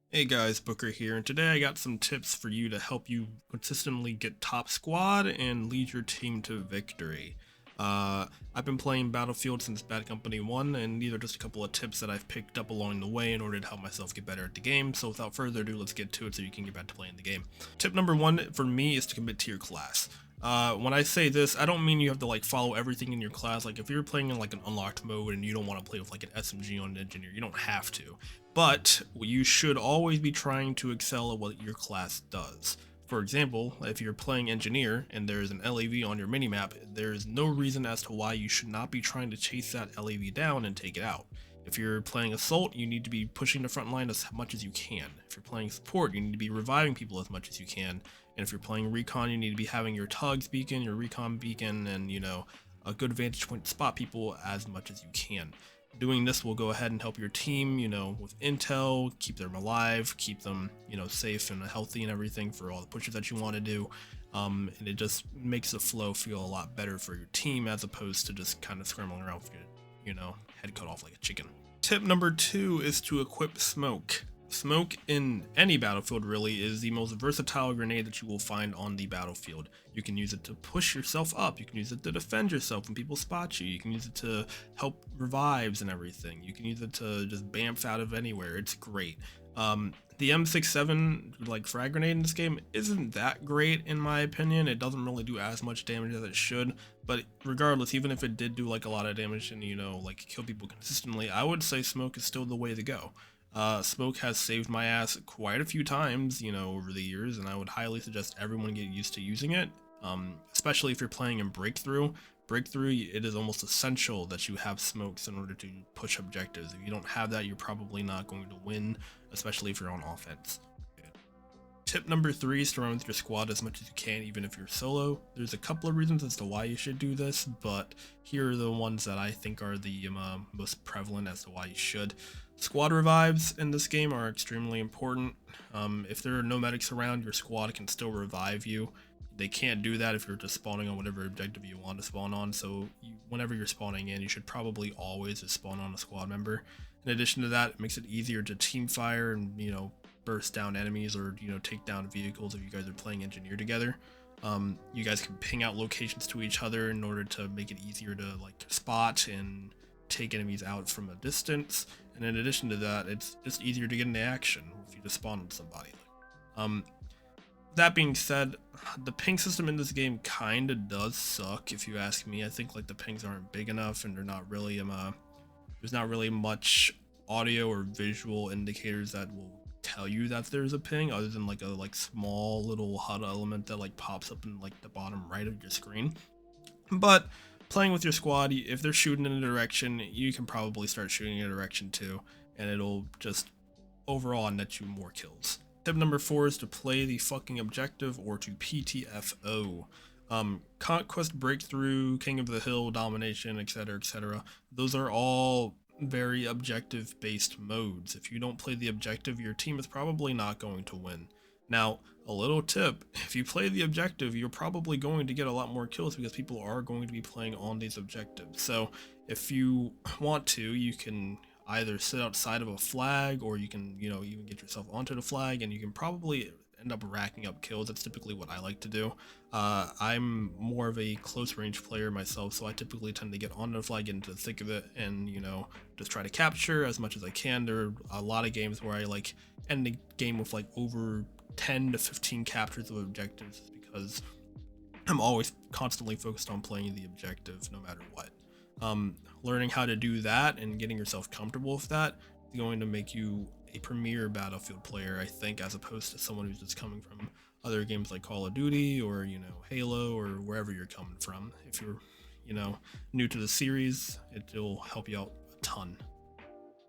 Hey guys, Booker here, and today I got some tips for you to help you consistently get top squad and lead your team to victory. I've been playing Battlefield since Bad Company 1, and these are just a couple of tips that I've picked up along the way in order to help myself get better at the game. So without further ado, let's get to it so you can get back to playing the game. Tip number one for me is to commit to your class. When I say this, I don't mean you have to like follow everything in your class. Like if you're playing in like an unlocked mode and you don't want to play with like an SMG on an engineer, you don't have to. But you should always be trying to excel at what your class does. For example, if you're playing engineer and there's an LAV on your minimap, there's no reason as to why you should not be trying to chase that LAV down and take it out. If you're playing assault, you need to be pushing the front line as much as you can. If you're playing support, you need to be reviving people as much as you can. And if you're playing recon, you need to be having your tugs beacon, your recon beacon, and a good vantage point to spot people as much as you can. Doing this will go ahead and help your team, with intel, keep them alive, keep them, safe and healthy and everything for all the pushes that you want to do. And it just makes the flow feel a lot better for your team as opposed to just kind of scrambling around with your, head cut off like a chicken. Tip number two is to equip smoke. Smoke in any battlefield really is the most versatile grenade that you will find on the battlefield. You can use it to push yourself up, you can use it to defend yourself when people spot you, you can use it to help revives and everything, you can use it to just bamf out of anywhere. It's great. The M67 like frag grenade in this game isn't that great in my opinion. It doesn't really do as much damage as it should, but regardless, even if it did do like a lot of damage and like kill people consistently, I would say smoke is still the way to go. Smoke has saved my ass quite a few times, over the years, and I would highly suggest everyone get used to using it, especially if you're playing in Breakthrough. Breakthrough, it is almost essential that you have smokes in order to push objectives. If you don't have that, you're probably not going to win, especially if you're on offense. Tip number three is to run with your squad as much as you can, even if you're solo. There's a couple of reasons as to why you should do this, but here are the ones that I think are the most prevalent as to why you should. Squad revives in this game are extremely important. If there are no medics around, your squad can still revive you. They can't do that if you're just spawning on whatever objective you want to spawn on, so whenever you're spawning in, you should probably always just spawn on a squad member. In addition to that, it makes it easier to team fire and, burst down enemies or, take down vehicles if you guys are playing engineer together. You guys can ping out locations to each other in order to make it easier to like spot and take enemies out from a distance. And in addition to that, it's just easier to get into action if you just spawn on somebody. That being said, the ping system in this game kinda does suck if you ask me. I think like the pings aren't big enough and they're not really there's not really much audio or visual indicators that will tell you that there's a ping other than like a small little HUD element that like pops up in like the bottom right of your screen. But playing with your squad, if they're shooting in a direction, you can probably start shooting in a direction too, and it'll just overall net you more kills. Tip number four is to play the fucking objective or to PTFO. Conquest, Breakthrough, King of the Hill, Domination, etc., etc. Those are all very objective based modes. If you don't play the objective, your team is probably not going to win. Now, a little tip, if you play the objective, you're probably going to get a lot more kills because people are going to be playing on these objectives. So if you want to, you can either sit outside of a flag or you can, even get yourself onto the flag and you can probably end up racking up kills. That's typically what I like to do. I'm more of a close range player myself, so I typically tend to get onto the flag, get into the thick of it, and just try to capture as much as I can. There are a lot of games where I like end the game with like over 10 to 15 captures of objectives because I'm always constantly focused on playing the objective no matter what. Learning how to do that and getting yourself comfortable with that is going to make you a premier Battlefield player, I think, as opposed to someone who's just coming from other games like Call of Duty or, Halo or wherever you're coming from. If you're, new to the series, it'll help you out a ton.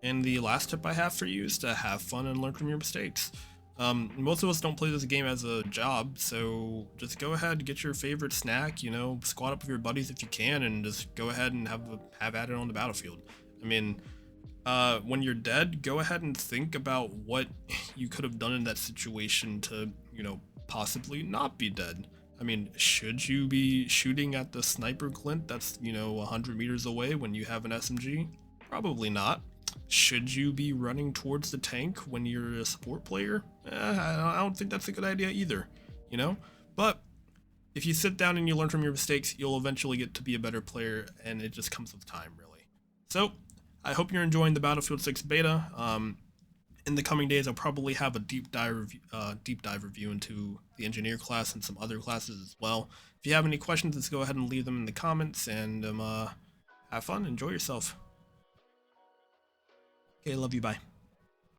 And the last tip I have for you is to have fun and learn from your mistakes. Most of us don't play this game as a job, so just go ahead, get your favorite snack, squad up with your buddies if you can, and just go ahead and have at it on the battlefield. I mean, when you're dead, go ahead and think about what you could have done in that situation to, possibly not be dead. I mean, should you be shooting at the sniper glint that's, 100 meters away when you have an SMG? Probably not. should you be running towards the tank when you're a support player? I don't think that's a good idea either, you know? But if you sit down and you learn from your mistakes, you'll eventually get to be a better player, and it just comes with time, really. So, I hope you're enjoying the Battlefield 6 beta. In the coming days, I'll probably have a deep dive review into the engineer class and some other classes as well. If you have any questions, let's go ahead and leave them in the comments, and have fun, enjoy yourself. Okay, love you, bye.